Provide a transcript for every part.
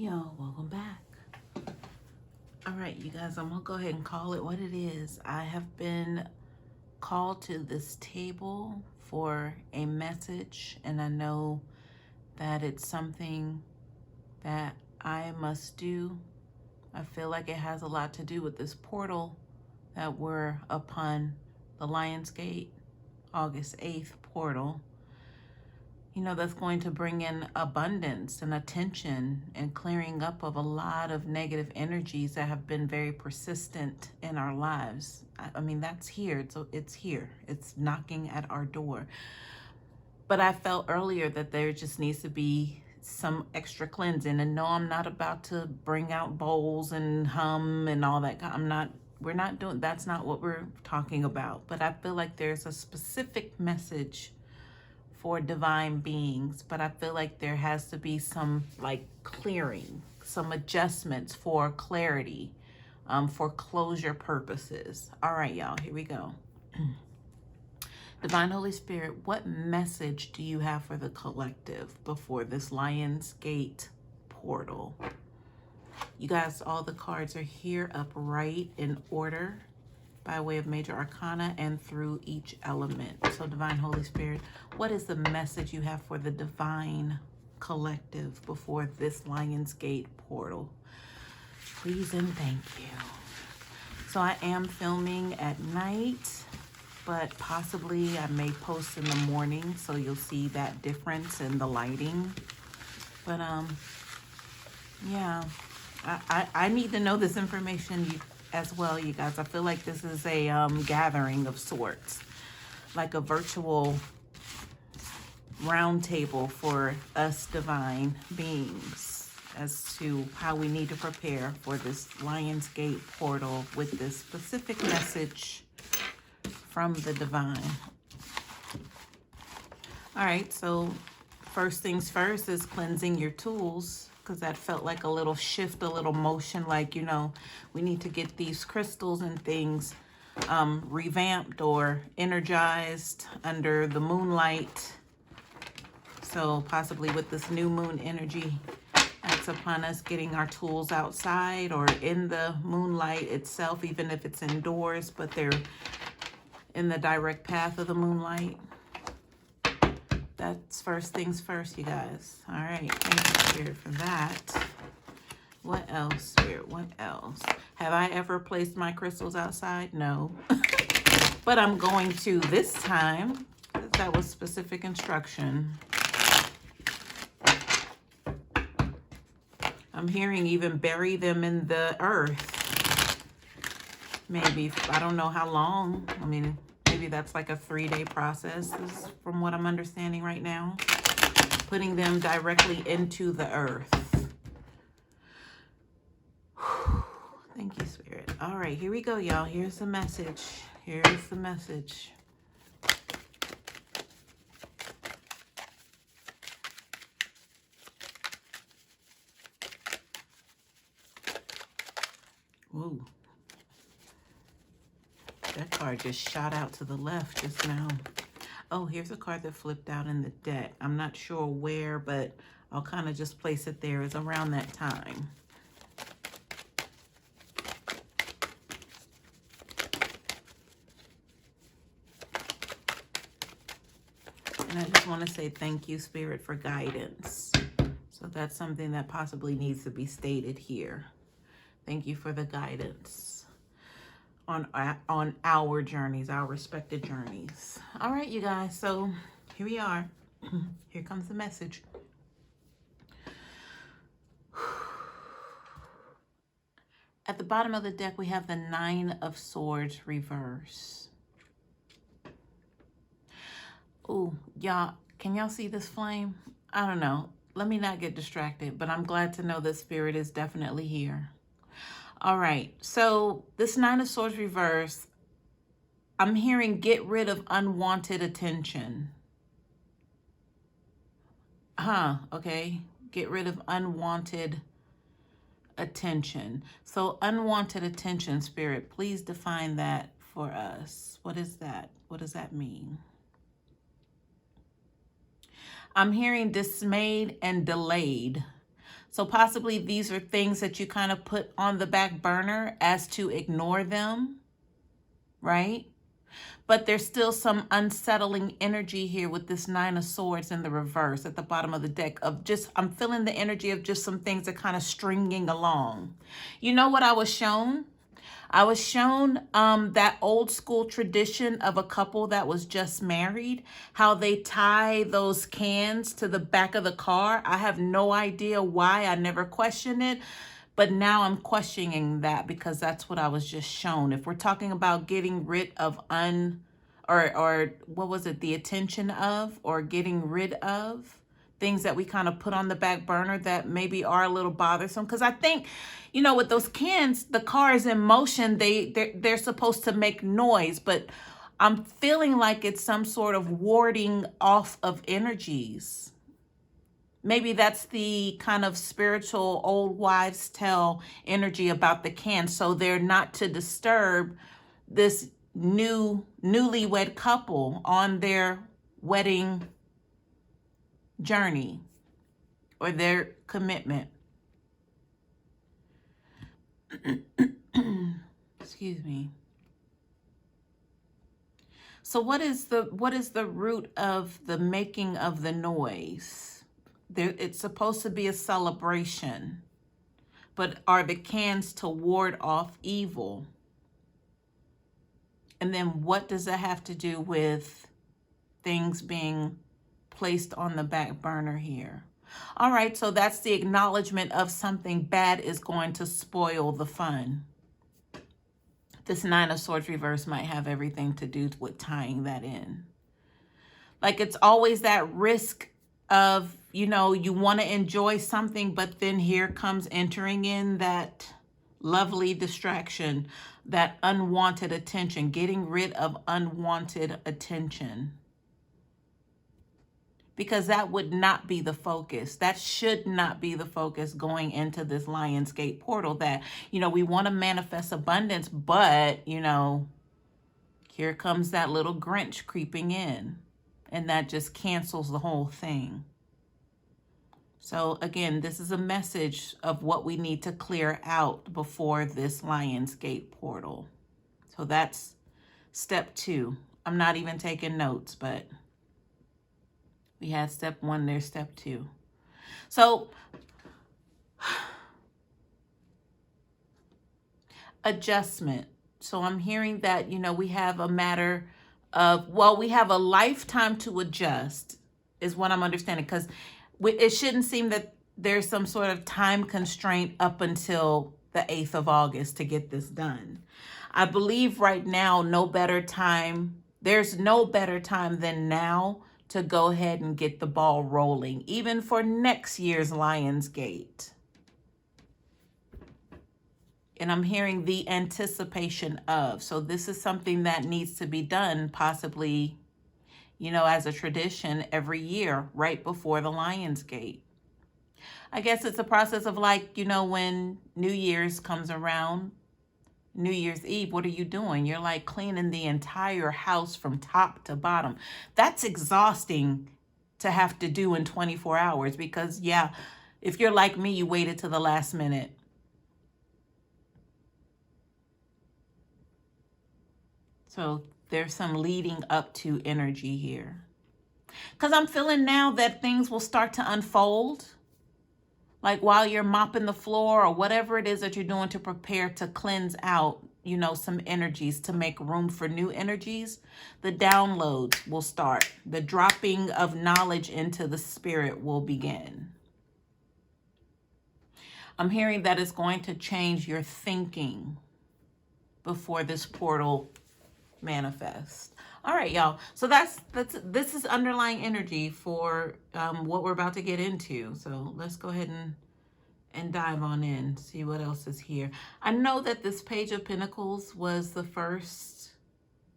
Yo, welcome back. All right, you guys, I'm gonna go ahead and call it what it is. I have been called to this table for a message, and I know that it's something that I must do. I feel like it has a lot to do with this portal that we're upon, the Lionsgate August 8th portal. You know, that's going to bring in abundance and attention and clearing up of a lot of negative energies that have been very persistent in our lives. I mean, that's here. It's here. It's knocking at our door. But I felt earlier that there just needs to be some extra cleansing. And no, I'm not about to bring out bowls and hum and all that. We're not doing, that's not what we're talking about. But I feel like there's a specific message for divine beings, but I feel like there has to be some like clearing, some adjustments for clarity, for closure purposes. All right, y'all, here we go. Divine Holy Spirit, what message do you have for the collective before this Lionsgate portal? You guys, all the cards are here upright in order by way of major arcana and through each element. So Divine Holy Spirit, what is the message you have for the divine collective before this Lionsgate portal? Please and thank you. So I am filming at night, but possibly I may post in the morning, so you'll see that difference in the lighting. But yeah, I need to know this information as well, you guys. I feel like this is a gathering of sorts, like a virtual round table for us divine beings as to how we need to prepare for this Lionsgate portal with this specific message from the divine. All right, so first things first is cleansing your tools, because that felt like a little shift, a little motion, like, you know, we need to get these crystals and things revamped or energized under the moonlight. So possibly with this new moon energy that's upon us, getting our tools outside or in the moonlight itself, even if it's indoors, but they're in the direct path of the moonlight. That's first things first, you guys. All right, thank you, Spirit, for that. What else, Spirit? What else? Have I ever placed my crystals outside? No. But I'm going to this time. That was specific instruction. I'm hearing even bury them in the earth. Maybe, I don't know how long. I mean, maybe that's like a 3-day process, is from what I'm understanding right now. Putting them directly into the earth. Thank you, Spirit. All right, here we go, y'all. Here's the message. Here's the message. Ooh. That card just shot out to the left just now. Oh, here's a card that flipped out in the deck. I'm not sure where, but I'll kind of just place it there. It's around that time. And I just want to say thank you, Spirit, for guidance. So that's something that possibly needs to be stated here. Thank you for the guidance on our journeys, our respected journeys. All right, you guys, so here we are. Here comes the message. At the bottom of the deck, we have the 9 of Swords reverse. Oh, y'all, can y'all see this flame? I don't know. Let me not get distracted, but I'm glad to know that Spirit is definitely here. All right, so this 9 of Swords reverse, I'm hearing get rid of unwanted attention. Okay. Get rid of unwanted attention. So unwanted attention, Spirit, please define that for us. What is that? What does that mean? I'm hearing dismayed and delayed. So possibly these are things that you kind of put on the back burner as to ignore them, right? But there's still some unsettling energy here with this Nine of Swords in the reverse at the bottom of the deck of just, I'm feeling the energy of just some things that kind of stringing along. You know what I was shown? I was shown that old school tradition of a couple that was just married, how they tie those cans to the back of the car. I have no idea why. I never questioned it. But now I'm questioning that because that's what I was just shown. If we're talking about getting rid of or what was it, the attention of, or getting rid of things that we kind of put on the back burner that maybe are a little bothersome. Because I think, you know, with those cans, the car is in motion. They're supposed to make noise, but I'm feeling like it's some sort of warding off of energies. Maybe that's the kind of spiritual old wives' tale energy about the cans. So they're not to disturb this newlywed couple on their wedding journey or their commitment. Excuse me. So what is the root of the making of the noise? It's supposed to be a celebration, but are the cans to ward off evil? And then what does that have to do with things being placed on the back burner here? All right, so that's the acknowledgement of something bad is going to spoil the fun. This Nine of Swords reverse might have everything to do with tying that in. Like it's always that risk of, you know, you want to enjoy something, but then here comes entering in that lovely distraction, that unwanted attention, getting rid of unwanted attention. Because that would not be the focus. That should not be the focus going into this Lionsgate portal, that, you know, we want to manifest abundance, but, you know, here comes that little Grinch creeping in. And that just cancels the whole thing. So again, this is a message of what we need to clear out before this Lionsgate portal. So that's step 2. I'm not even taking notes, but we had step 1, there's step 2. So adjustment. So I'm hearing that, you know, we have a matter of, well, we have a lifetime to adjust is what I'm understanding, because it shouldn't seem that there's some sort of time constraint up until the 8th of August to get this done. I believe right now, there's no better time than now to go ahead and get the ball rolling, even for next year's Lionsgate. And I'm hearing the anticipation of. So this is something that needs to be done possibly, you know, as a tradition every year right before the Lionsgate. I guess it's a process of, like, you know, when New Year's comes around, New Year's Eve, what are you doing? You're like cleaning the entire house from top to bottom. That's exhausting to have to do in 24 hours because, yeah, if you're like me, you waited to the last minute. So there's some leading up to energy here. Because I'm feeling now that things will start to unfold. Like while you're mopping the floor or whatever it is that you're doing to prepare to cleanse out, you know, some energies to make room for new energies, the downloads will start. The dropping of knowledge into the spirit will begin. I'm hearing that it's going to change your thinking before this portal manifest. All right, y'all. So this is underlying energy for what we're about to get into. So let's go ahead and dive on in, see what else is here. I know that this Page of Pentacles was the first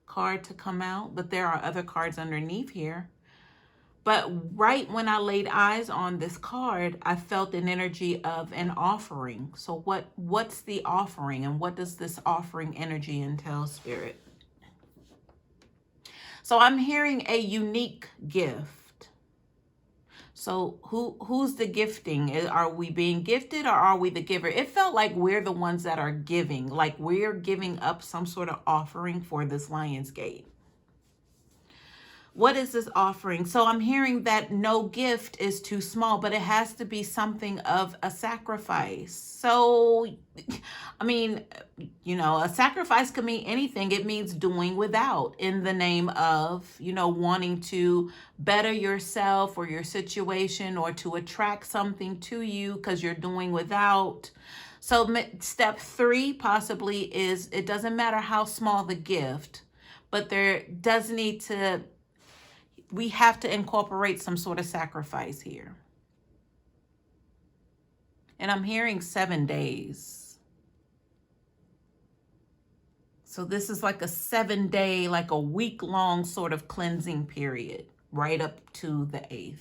card to come out, but there are other cards underneath here. But right when I laid eyes on this card, I felt an energy of an offering. So what's the offering, and what does this offering energy entail, Spirit? So I'm hearing a unique gift. So who's the gifting? Are we being gifted or are we the giver? It felt like we're the ones that are giving, like we're giving up some sort of offering for this Lion's Gate. What is this offering? So I'm hearing that no gift is too small, but it has to be something of a sacrifice. So, I mean, a sacrifice could mean anything. It means doing without in the name of, wanting to better yourself or your situation or to attract something to you because you're doing without. So step 3 possibly is it doesn't matter how small the gift, but there does need to we have to incorporate some sort of sacrifice here. And I'm hearing 7 days. So this is like a 7-day, like a week-long sort of cleansing period, right up to the 8th.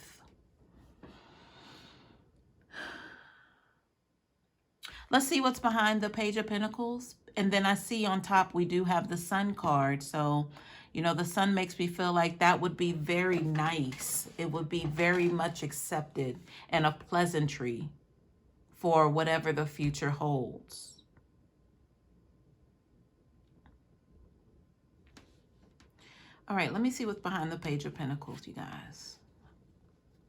Let's see what's behind the Page of Pentacles. And then I see on top we do have the Sun card. So the sun makes me feel like that would be very nice. It would be very much accepted and a pleasantry for whatever the future holds. All right, let me see what's behind the Page of Pentacles, you guys.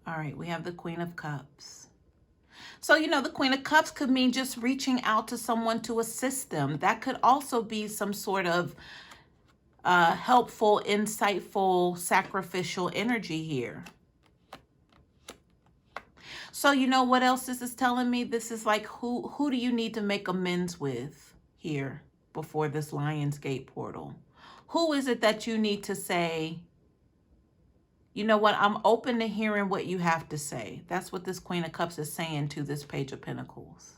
All right, we have the Queen of Cups. So, the Queen of Cups could mean just reaching out to someone to assist them. That could also be some sort of helpful, insightful, sacrificial energy here. So what else this is telling me? This is like who do you need to make amends with here before this Lion's Gate portal? Who is it that you need to say, you know what, I'm open to hearing what you have to say. That's what this Queen of Cups is saying to this Page of Pentacles.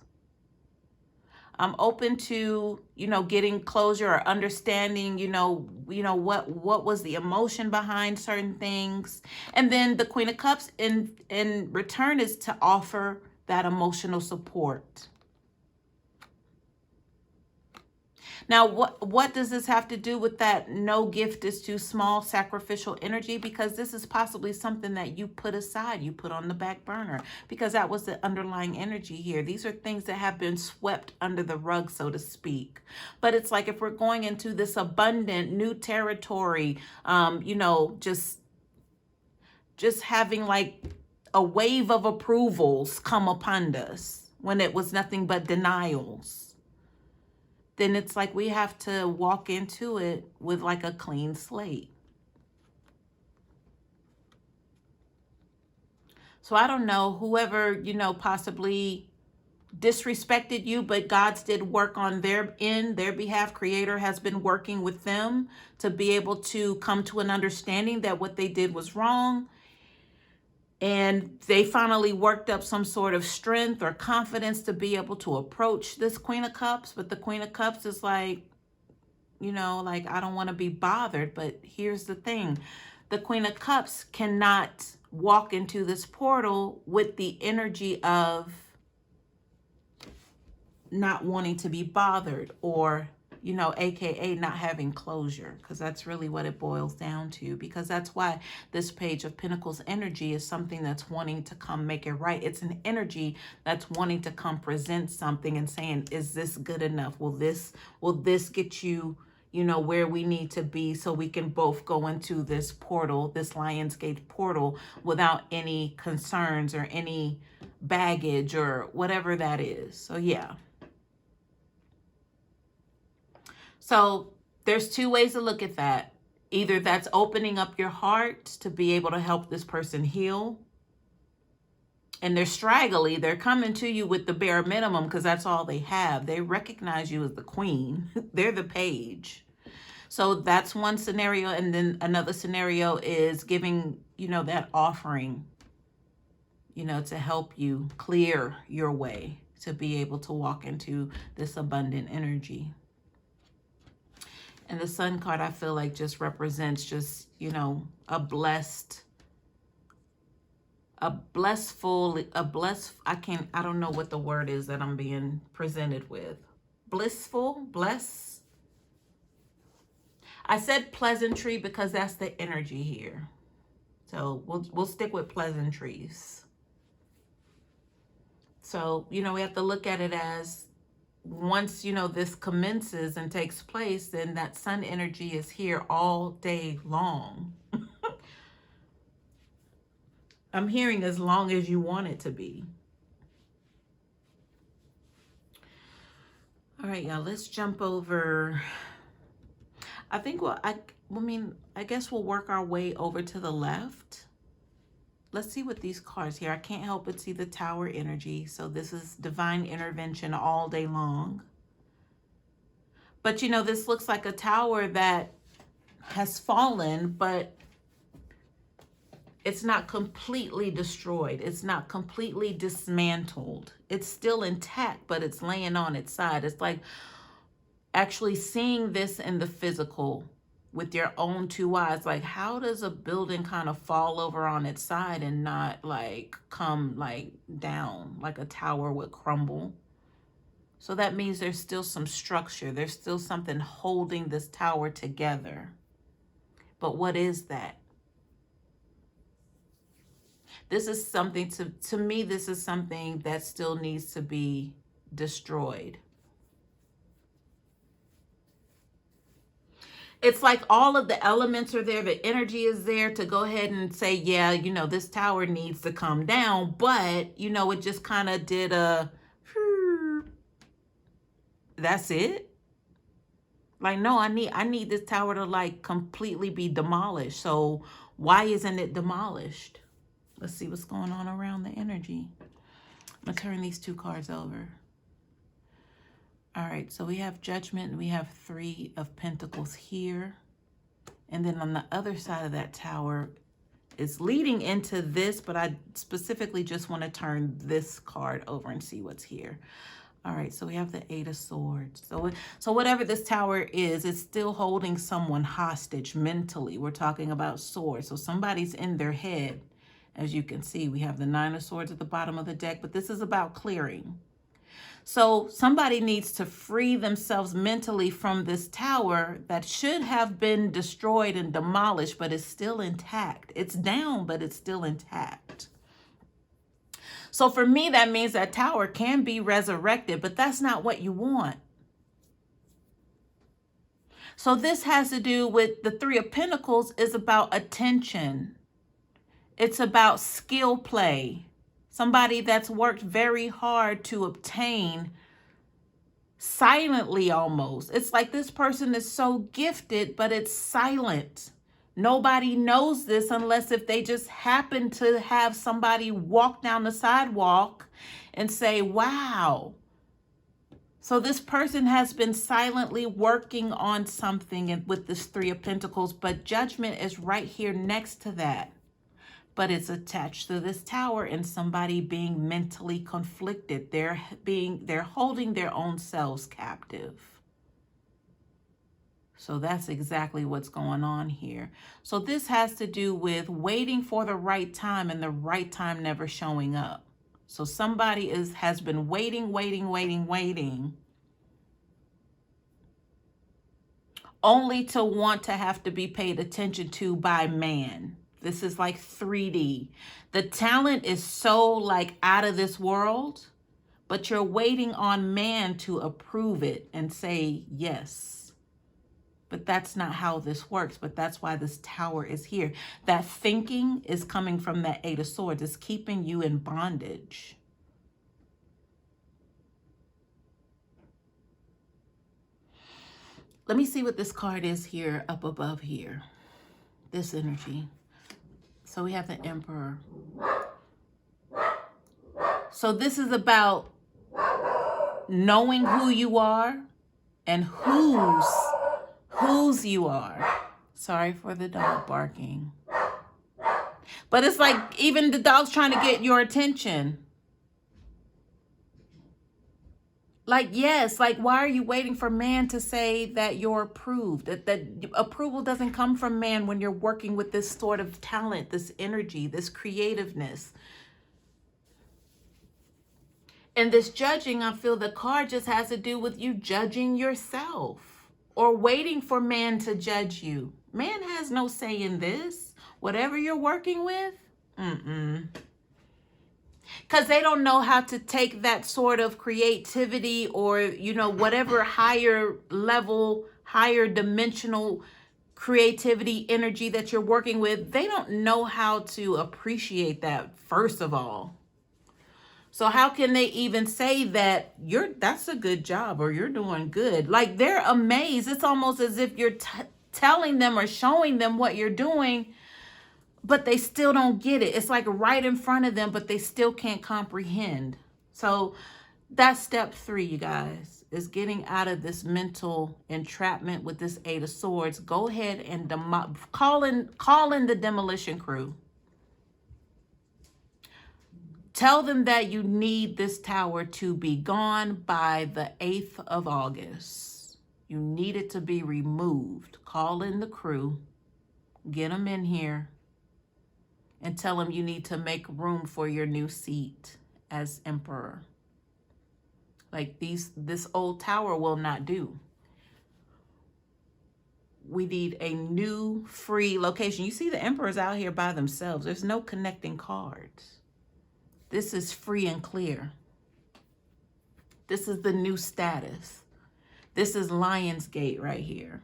I'm open to, getting closure or understanding, what was the emotion behind certain things. And then the Queen of Cups in return is to offer that emotional support. Now, what does this have to do with that no gift is too small sacrificial energy? Because this is possibly something that you put aside, you put on the back burner, because that was the underlying energy here. These are things that have been swept under the rug, so to speak. But it's like if we're going into this abundant new territory, just having like a wave of approvals come upon us when it was nothing but denials, then it's like we have to walk into it with like a clean slate. So I don't know, whoever, possibly disrespected you, but God's did work on their behalf. Creator has been working with them to be able to come to an understanding that what they did was wrong. And they finally worked up some sort of strength or confidence to be able to approach this Queen of Cups. But the Queen of Cups is like, I don't want to be bothered. But here's the thing. The Queen of Cups cannot walk into this portal with the energy of not wanting to be bothered or AKA not having closure, because that's really what it boils down to. Because that's why this Page of Pentacles energy is something that's wanting to come make it right. It's an energy that's wanting to come present something and saying, is this good enough? Will this get you, where we need to be so we can both go into this portal, this Lion's Gate portal, without any concerns or any baggage or whatever that is. So yeah. So there's 2 ways to look at that. Either that's opening up your heart to be able to help this person heal. And they're straggly. They're coming to you with the bare minimum because that's all they have. They recognize you as the queen. They're the page. So that's one scenario. And then another scenario is giving, that offering, to help you clear your way to be able to walk into this abundant energy. And the Sun card, I feel like just represents just, a blessed, I don't know what the word is that I'm being presented with. Blissful, bless. I said pleasantry because that's the energy here. So we'll stick with pleasantries. So, you know, we have to look at it as once, you know, this commences and takes place, then that sun energy is here all day long. I'm hearing as long as you want it to be. All right, y'all, let's jump over. I think I guess we'll work our way over to the left. Let's see what these cards here. I can't help but see the Tower energy. So this is divine intervention all day long. But you know, this looks like a tower that has fallen, but it's not completely destroyed. It's not completely dismantled. It's still intact, but it's laying on its side. It's like actually seeing this in the physical with your own two eyes. Like, how does a building kind of fall over on its side and not like come like down, like a tower would crumble? So that means there's still some structure. There's still something holding this tower together. But what is that? This is something to me, this is something that still needs to be destroyed. It's like all of the elements are there. The energy is there to go ahead and say, yeah, you know, this tower needs to come down. But, you know, it just kind of did a, that's it. Like, no, I need this tower to like completely be demolished. So why isn't it demolished? Let's see what's going on around the energy. I'm going to turn these two cards over. All right, so we have Judgment and we have Three of Pentacles here. And then on the other side of that tower is leading into this, but I specifically just want to turn this card over and see what's here. All right, so we have the Eight of Swords. So whatever this tower is, it's still holding someone hostage mentally. We're talking about swords. So somebody's in their head. As you can see, we have the Nine of Swords at the bottom of the deck, but this is about clearing. So somebody needs to free themselves mentally from this tower that should have been destroyed and demolished, but is still intact. It's down, but it's still intact. So for me, that means that tower can be resurrected, but that's not what you want. So this has to do with the Three of Pentacles is about attention. It's about skill play. Somebody that's worked very hard to obtain silently almost. It's like this person is so gifted, but it's silent. Nobody knows this unless if they just happen to have somebody walk down the sidewalk and say, wow. So this person has been silently working on something with this Three of Pentacles, but Judgment is right here next to that. But it's attached to this tower and somebody being mentally conflicted. They're holding their own selves captive. So that's exactly what's going on here. So this has to do with waiting for the right time and the right time never showing up. So somebody has been waiting, only to want to have to be paid attention to by man. This is like 3D. The talent is so like out of this world, but you're waiting on man to approve it and say yes. But that's not how this works. But that's why this tower is here. That thinking is coming from that Eight of Swords. It's keeping you in bondage. Let me see what this card is here up above here. This energy. So we have the Emperor. So this is about knowing who you are and whose you are. Sorry for the dog barking. But it's like even the dog's trying to get your attention. Like, yes, like, why are you waiting for man to say that you're approved? That approval doesn't come from man when you're working with this sort of talent, this energy, this creativeness. And this judging, I feel the card just has to do with you judging yourself or waiting for man to judge you. Man has no say in this. Whatever you're working with, Because they don't know how to take that sort of creativity or, whatever higher level, higher dimensional creativity, energy that you're working with. They don't know how to appreciate that, first of all. So how can they even say that that's a good job or you're doing good? Like, they're amazed. It's almost as if you're telling them or showing them what you're doing, but they still don't get it. It's like right in front of them, but they still can't comprehend. So that's step 3, you guys, is getting out of this mental entrapment with this 8 of Swords. Go ahead and call in the demolition crew. Tell them that you need this tower to be gone by the 8th of August. You need it to be removed. Call in the crew. Get them in here. And tell them you need to make room for your new seat as emperor. Like this old tower will not do. We need a new free location. You see the emperors out here by themselves. There's no connecting cards. This is free and clear. This is the new status. This is Lionsgate right here.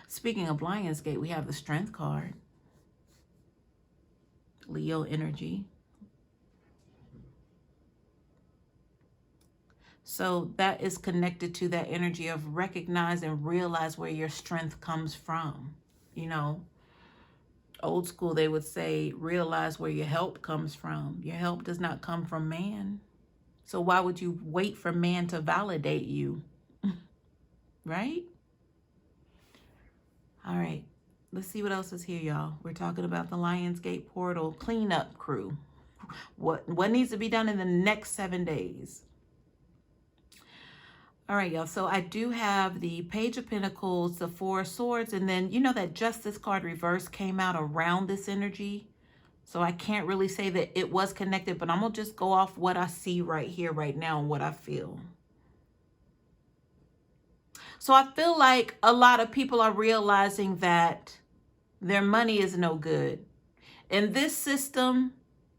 Speaking of Lionsgate, we have the Strength card. Leo energy. So that is connected to that energy of recognize and realize where your strength comes from. Old school, they would say, realize where your help comes from. Your help does not come from man. So why would you wait for man to validate you? Right? All right. Let's see what else is here, y'all. We're talking about the Lionsgate portal cleanup crew. What needs to be done in the next 7 days? All right, y'all. So I do have the Page of Pentacles, the 4 of Swords, and then that Justice card reverse came out around this energy. So I can't really say that it was connected, but I'm going to just go off what I see right here, right now, and what I feel. So I feel like a lot of people are realizing that their money is no good. In this system,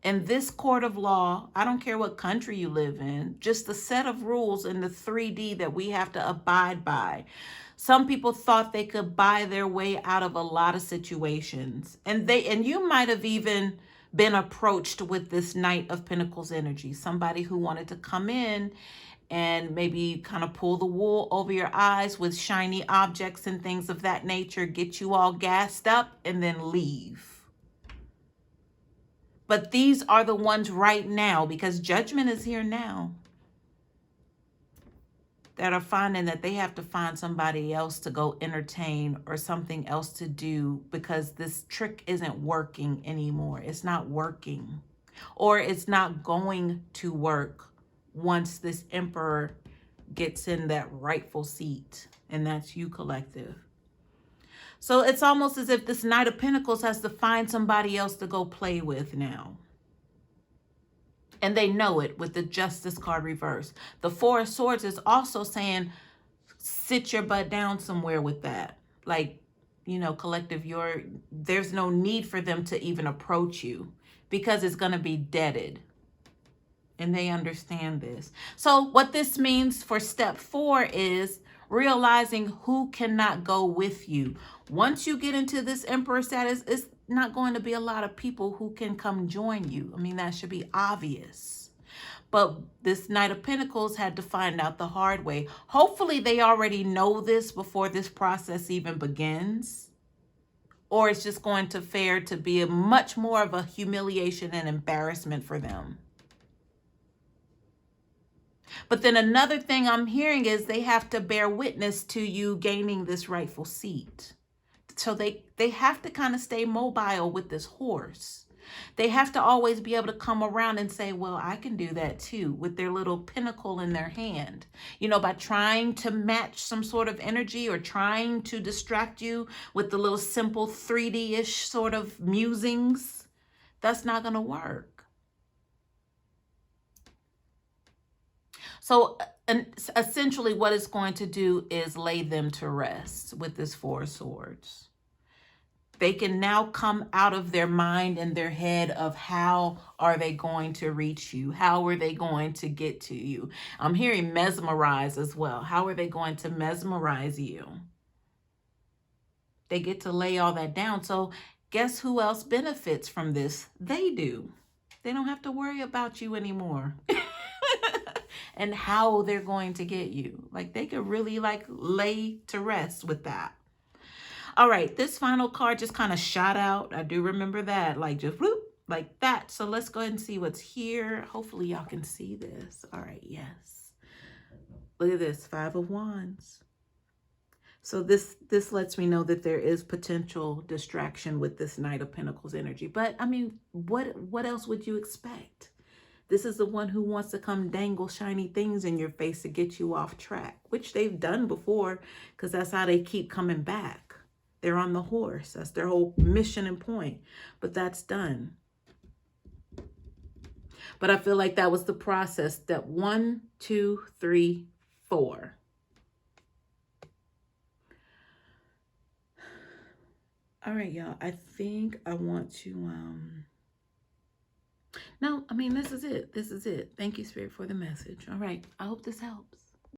in this court of law, I don't care what country you live in, just the set of rules in the 3D that we have to abide by. Some people thought they could buy their way out of a lot of situations. And you might have even been approached with this Knight of Pentacles energy, somebody who wanted to come in and maybe kind of pull the wool over your eyes with shiny objects and things of that nature, get you all gassed up, and then leave. But these are the ones right now, because judgment is here now, that are finding that they have to find somebody else to go entertain or something else to do because this trick isn't working anymore. It's not working, or it's not going to work once this emperor gets in that rightful seat, and that's you, collective. So it's almost as if this Knight of Pentacles has to find somebody else to go play with now. And they know it with the Justice card reverse. The 4 of Swords is also saying, sit your butt down somewhere with that. Like, collective, there's no need for them to even approach you because it's going to be deaded. And they understand this. So what this means for step 4 is realizing who cannot go with you. Once you get into this emperor status, it's not going to be a lot of people who can come join you. I mean, that should be obvious. But this Knight of Pentacles had to find out the hard way. Hopefully they already know this before this process even begins. Or it's just going to fare to be much more of a humiliation and embarrassment for them. But then another thing I'm hearing is they have to bear witness to you gaining this rightful seat. So they have to kind of stay mobile with this horse. They have to always be able to come around and say, well, I can do that too, with their little pinnacle in their hand. By trying to match some sort of energy or trying to distract you with the little simple 3D-ish sort of musings. That's not going to work. So essentially what it's going to do is lay them to rest with this 4 of Swords. They can now come out of their mind and their head of how are they going to reach you? How are they going to get to you? I'm hearing mesmerize as well. How are they going to mesmerize you? They get to lay all that down. So guess who else benefits from this? They do. They don't have to worry about you anymore. And how they're going to get you. Like they could really like lay to rest with that. All right, this final card just kind of shot out. I do remember that, like just whoop, like that. So let's go ahead and see what's here. Hopefully y'all can see this. All right, yes. Look at this, 5 of Wands. So this lets me know that there is potential distraction with this Knight of Pentacles energy. But I mean, what else would you expect? This is the one who wants to come dangle shiny things in your face to get you off track, which they've done before because that's how they keep coming back. They're on the horse. That's their whole mission and point. But that's done. But I feel like that was the process. Step 1, 2, 3, 4. All right, y'all. I think I want to... No, I mean, this is it. This is it. Thank you, Spirit, for the message. All right. I hope this helps.